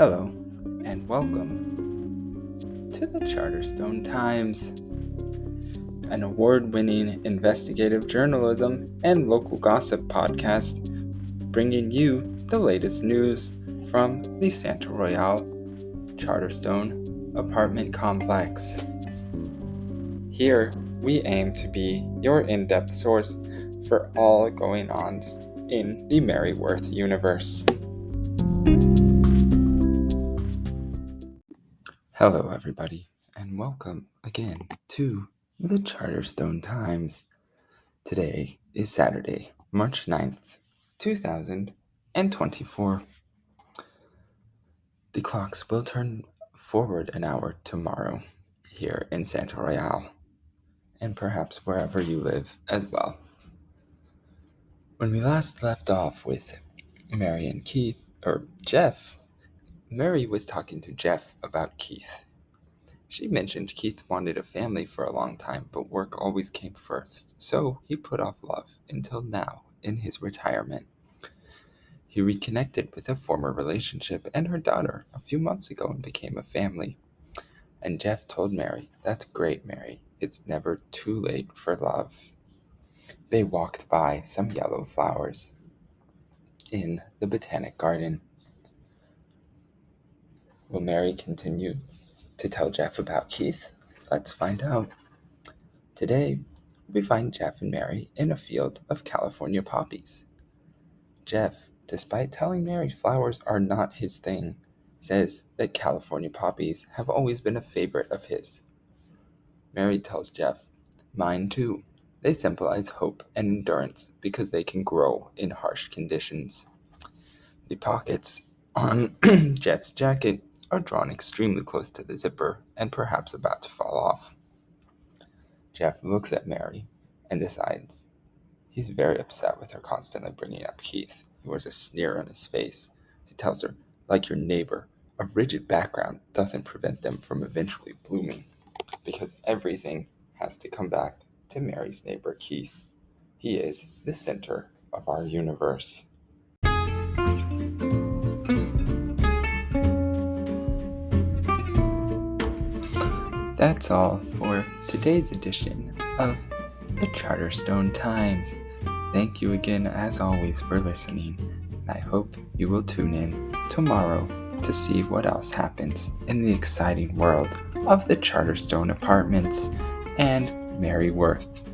Hello, and welcome to the Charterstone Times, an award-winning investigative journalism and local gossip podcast, bringing you the latest news from the Santa Royale Charterstone apartment complex. Here, we aim to be your in-depth source for all going-ons in the Merryworth universe. Hello, everybody, and welcome again to the Charterstone Times. Today is Saturday, March 9th, 2024. The clocks will turn forward an hour tomorrow here in Santa Royale, and perhaps wherever you live as well. When we last left off with Mary and Jeff, Mary was talking to Jeff about Keith. She mentioned Keith wanted a family for a long time, but work always came first, so he put off love until now in his retirement. He reconnected with a former relationship and her daughter a few months ago and became a family. And Jeff told Mary, "That's great, Mary. It's never too late for love." They walked by some yellow flowers in the Botanical Garden. Will Mary continue to tell Jeff about Keith? Let's find out. Today, we find Jeff and Mary in a field of California poppies. Jeff, despite telling Mary flowers are not his thing, says that California poppies have always been a favorite of his. Mary tells Jeff, "Mine too. They symbolize hope and endurance because they can grow in harsh conditions." The pockets on Jeff's jacket are drawn extremely close to the zipper and perhaps about to fall off. Jeff looks at Mary and decides he's very upset with her constantly bringing up Keith. He wears a sneer on his face. He tells her, "Like your neighbor, a rigid background doesn't prevent them from eventually blooming, because everything has to come back to Mary's neighbor Keith. He is the center of our universe." That's all for today's edition of the Charterstone Times. Thank you again, as always, for listening. I hope you will tune in tomorrow to see what else happens in the exciting world of the Charterstone Apartments and Merryworth.